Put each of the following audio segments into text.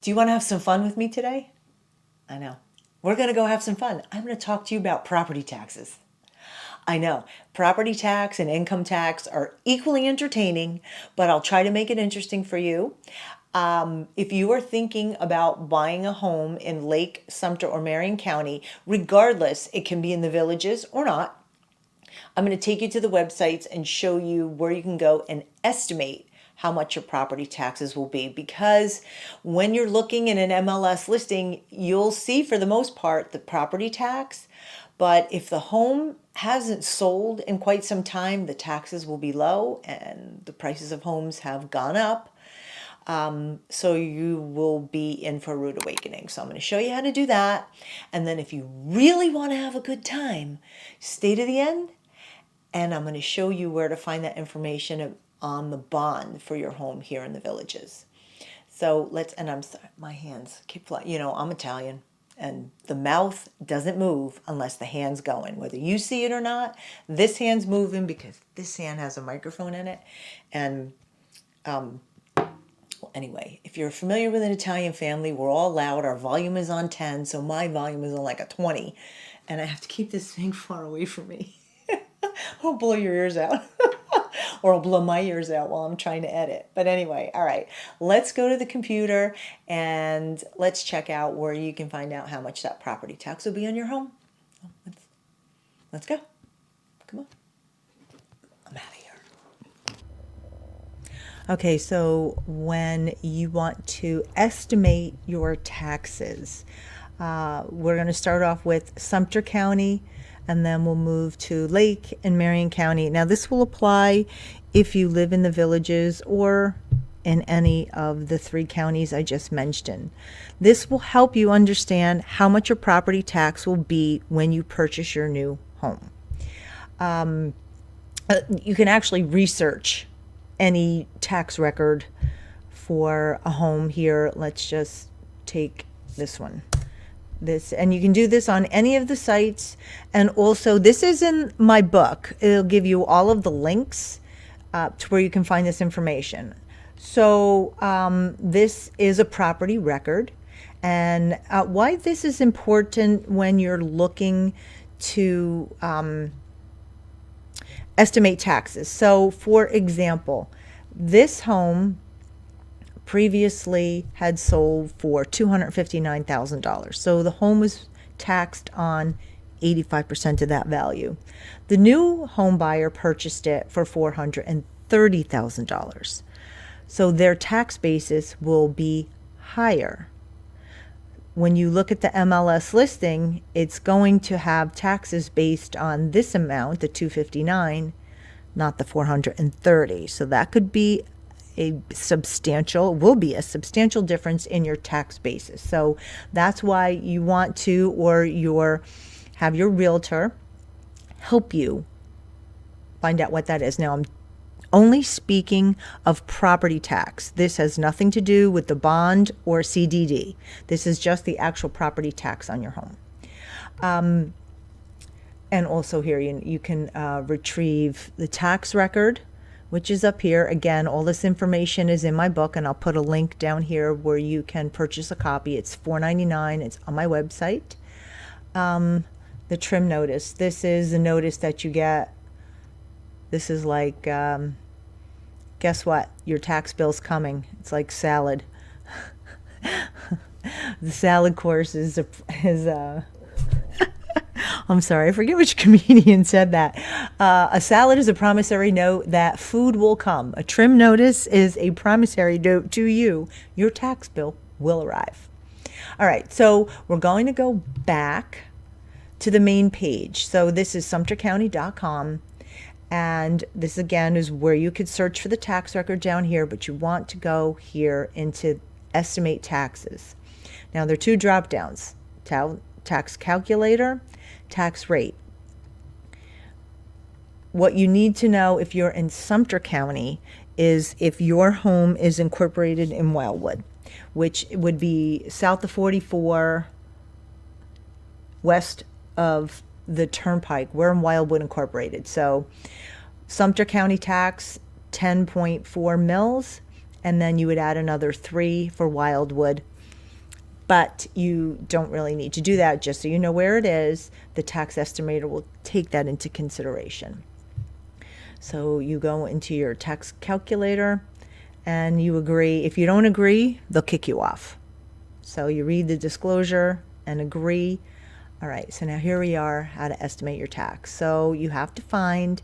Do you want to have some fun with me today? I know. We're going to go have some fun. I'm going to talk to you about property taxes. I know property tax and income tax are equally entertaining, but I'll try to make it interesting for you. If you are thinking about buying a home in Lake, Sumter, or Marion County, regardless, it can be in the villages or not. I'm going to take you to the websites and show you where you can go and estimate how much your property taxes will be, because when you're looking at an MLS listing, you'll see for the most part the property tax, but if the home hasn't sold in quite some time, the taxes will be low and the prices of homes have gone up. So you will be in for a rude awakening. So I'm going to show you how to do that. And then if you really want to have a good time, stay to the end and I'm going to show you where to find that information on the bond for your home here in the villages. So and I'm sorry, my hands keep flying. You know, I'm Italian and the mouth doesn't move unless the hand's going. Whether you see it or not, this hand's moving because this hand has a microphone in it. And anyway, if you're familiar with an Italian family, we're all loud. Our volume is on 10, so my volume is on like a 20. And I have to keep this thing far away from me. I'll blow your ears out. Or I'll blow my ears out while I'm trying to edit. But anyway, all right, let's go to the computer and let's check out where you can find out how much that property tax will be on your home. Let's go. Come on. I'm out of here. Okay, so when you want to estimate your taxes, we're going to start off with Sumter County, and then we'll move to Lake and Marion County. Now, this will apply if you live in the villages or in any of the 3 counties I just mentioned. This will help you understand how much your property tax will be when you purchase your new home. You can actually research any tax record for a home here. Let's just take this one. And you can do this on any of the sites. And also, this is in my book. It'll give you all of the links to where you can find this information. So this is a property record. And why this is important when you're looking to estimate taxes. So, for example, this home previously had sold for $259,000. So the home was taxed on 85% of that value. The new home buyer purchased it for $430,000. So their tax basis will be higher. When you look at the MLS listing, it's going to have taxes based on this amount, the 259, not the 430. So that could be will be a substantial difference in your tax basis. So that's why you want to, or have your realtor help you find out what that is. Now, I'm only speaking of property tax. This has nothing to do with the bond or CDD. This is just the actual property tax on your home. And also here, you can retrieve the tax record, which is up here. Again, all this information is in my book, and I'll put a link down here where you can purchase a copy. It's $4.99. It's on my website. The trim notice. This is a notice that you get. This is like, guess what? Your tax bill's coming. It's like salad. The salad course is I'm sorry, I forget which comedian said that. A salad is a promissory note that food will come. A trim notice is a promissory note to you. Your tax bill will arrive. All right, so we're going to go back to the main page. So this is sumtercounty.com. And this, again, is where you could search for the tax record down here, but you want to go here into estimate taxes. Now, there are 2 drop downs, tax calculator, tax rate. What you need to know if you're in Sumter County is if your home is incorporated in Wildwood, which would be south of 44, west of the Turnpike. We're in Wildwood Incorporated. So Sumter County tax, 10.4 mils, and then you would add another 3 for Wildwood. but you don't really need to do that. Just so you know where it is, the tax estimator will take that into consideration. So you go into your tax calculator and you agree. If you don't agree, they'll kick you off. So you read the disclosure and agree. All right, so now here we are, how to estimate your tax. So you have to find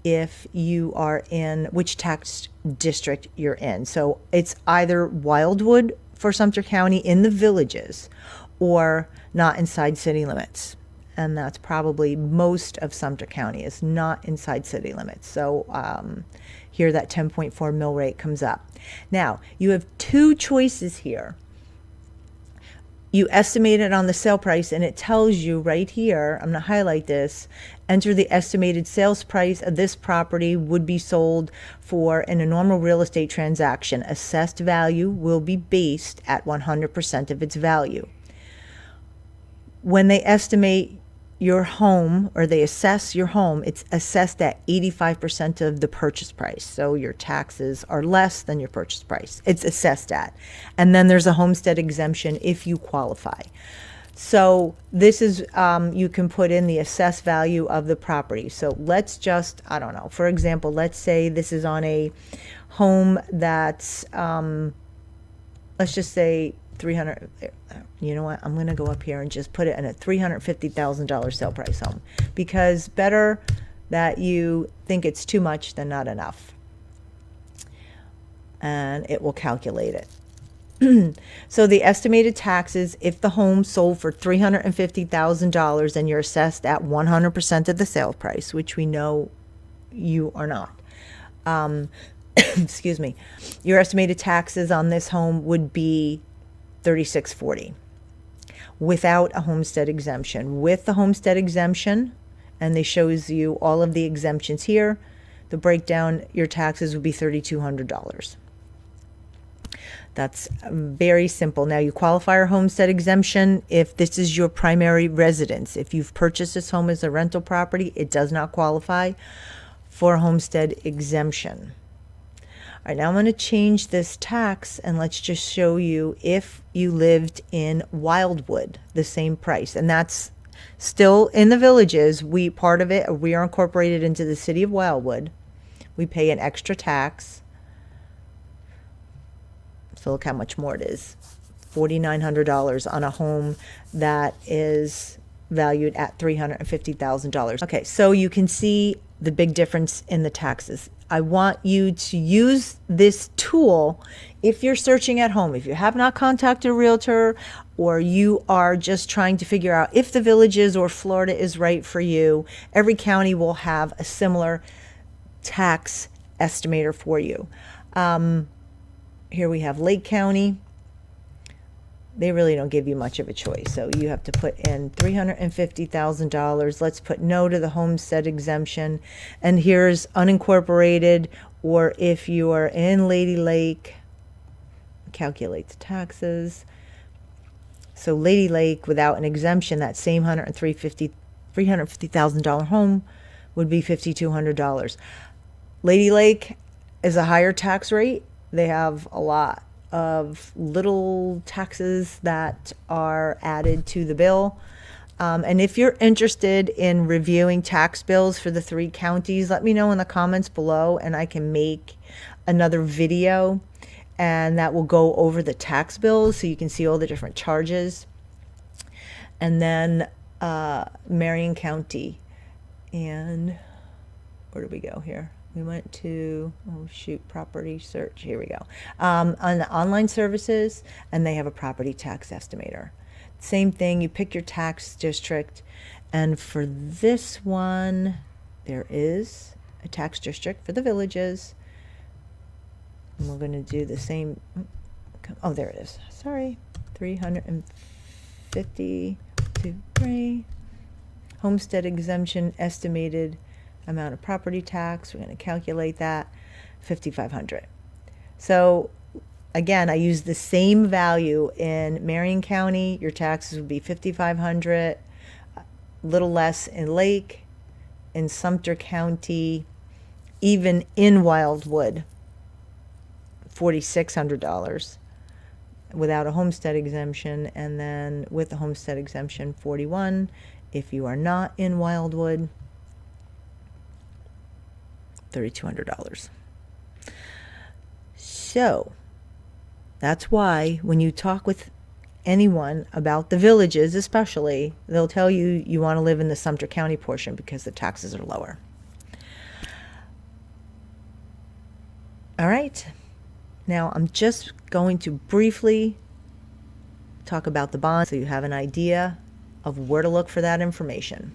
if you are in which tax district you're in. So it's either Wildwood for Sumter County in the villages or not inside city limits. And that's probably most of Sumter County is not inside city limits. So here that 10.4 mill rate comes up. Now, you have two choices here. You estimate it on the sale price, and it tells you right here, I'm going to highlight this, enter the estimated sales price of this property would be sold for in a normal real estate transaction. Assessed value will be based at 100% of its value. When they estimate your home, or they assess your home, it's assessed at 85% of the purchase price. So your taxes are less than your purchase price. It's assessed at. And then there's a homestead exemption if you qualify. So this is, you can put in the assessed value of the property. So let's just, I don't know, for example, let's say this is on a home that's, let's just say 300, you know what, I'm going to go up here and just put it in a $350,000 sale price home, because better that you think it's too much than not enough. And it will calculate it. So the estimated taxes, if the home sold for $350,000 and you're assessed at 100% of the sale price, which we know you are not, excuse me, your estimated taxes on this home would be $36.40 without a homestead exemption. With the homestead exemption, and they shows you all of the exemptions here, the breakdown, your taxes would be $3,200. That's very simple. Now, you qualify for homestead exemption if this is your primary residence. If you've purchased this home as a rental property, it does not qualify for a homestead exemption. All right, now I'm going to change this tax, and let's just show you if you lived in Wildwood, the same price. And that's still in the villages. Part of it, we are incorporated into the city of Wildwood. We pay an extra tax. So look how much more it is. $4,900 on a home that is valued at $350,000. Okay, so you can see the big difference in the taxes. I want you to use this tool if you're searching at home. If you have not contacted a realtor, or you are just trying to figure out if the Villages or Florida is right for you, every county will have a similar tax estimator for you. Here we have Lake County. They really don't give you much of a choice. So you have to put in $350,000. Let's put no to the homestead exemption. And here's unincorporated, or if you are in Lady Lake, calculate the taxes. So Lady Lake, without an exemption, that same $350,000 home would be $5,200. Lady Lake is a higher tax rate. They have a lot of little taxes that are added to the bill. And if you're interested in reviewing tax bills for the 3 counties, let me know in the comments below, and I can make another video, and that will go over the tax bills so you can see all the different charges. And then Marion County. And where did we go here? We went to, oh shoot, property search. Here we go. On the online services, and they have a property tax estimator. Same thing, you pick your tax district. And for this one, there is a tax district for the Villages. And we're going to do the same. Oh, there it is. Sorry. 353. Homestead exemption estimated amount of property tax. We're going to calculate that. $5,500. So again, I use the same value in Marion County. Your taxes would be $5,500, a little less in Lake, in Sumter County, even in Wildwood, $4,600. without a homestead exemption, and then with the homestead exemption, 41. If you are not in Wildwood, $3,200. So that's why when you talk with anyone about the villages, especially, they'll tell you you want to live in the Sumter County portion because the taxes are lower. All right. Now I'm just going to briefly talk about the bond so you have an idea of where to look for that information.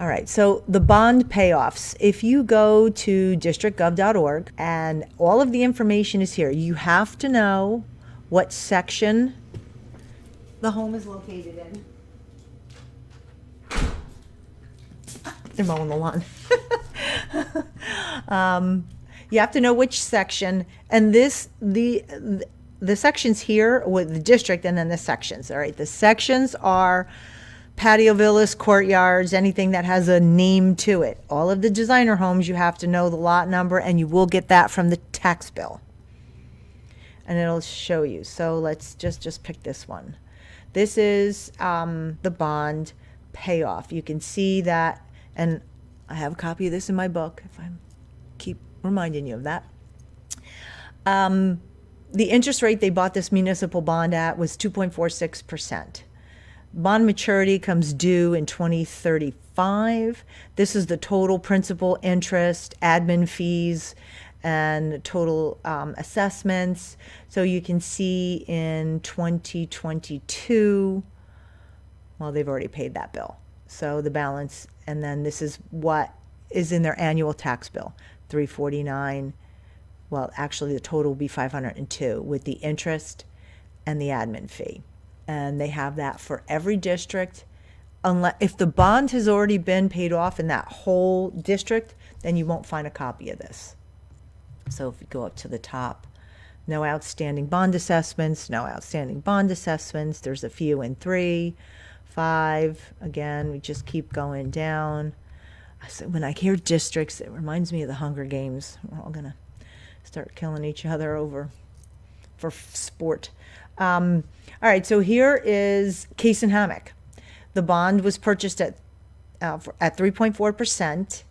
All right, so the bond payoffs. If you go to districtgov.org, and all of the information is here, you have to know what section the home is located in. They're mowing the lawn. You have to know which section, and the sections here with the district, and then the sections. All right, the sections are patio villas, courtyards, anything that has a name to it. All of the designer homes, you have to know the lot number, and you will get that from the tax bill, and it'll show you. So let's just pick this one. This is the bond payoff. You can see that, and I have a copy of this in my book if I keep reminding you of that. The interest rate they bought this municipal bond at was 2.46%. Bond maturity comes due in 2035. This is the total principal, interest, admin fees, and total assessments. So you can see in 2022, well, they've already paid that bill. So the balance, and then this is what is in their annual tax bill, $349. Well, actually the total will be $502 with the interest and the admin fee. And they have that for every district. Unless, if the bond has already been paid off in that whole district, then you won't find a copy of this. So if you go up to the top, no outstanding bond assessments, no outstanding bond assessments. There's a few in 3, 5. Again, we just keep going down. So when I hear districts, it reminds me of the Hunger Games. We're all gonna start killing each other over for sport. All right, so here is Case and Hammock. The bond was purchased at 3.4%,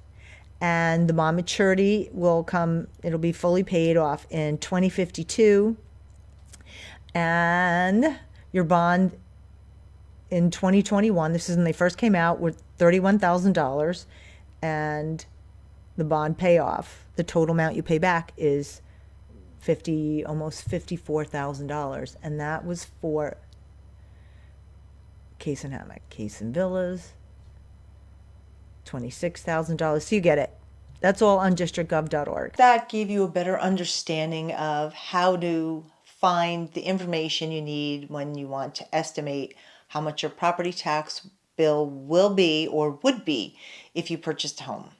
and the bond maturity will come, it'll be fully paid off in 2052, and your bond in 2021, this is when they first came out, with $31,000, and the bond payoff, the total amount you pay back is almost $54,000, and that was for Case and Hammock. Case and Villas, $26,000. So you get it. That's all on districtgov.org. That gave you a better understanding of how to find the information you need when you want to estimate how much your property tax bill will be or would be if you purchased a home.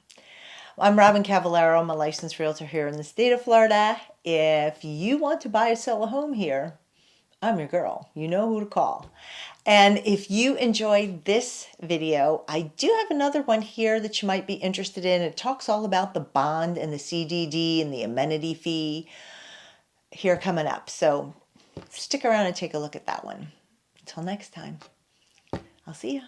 I'm Robyn Cavallaro. I'm a licensed realtor here in the state of Florida. If you want to buy or sell a home here, I'm your girl. You know who to call. And if you enjoyed this video, I do have another one here that you might be interested in. It talks all about the bond and the CDD and the amenity fee here coming up. So stick around and take a look at that one. Until next time, I'll see you.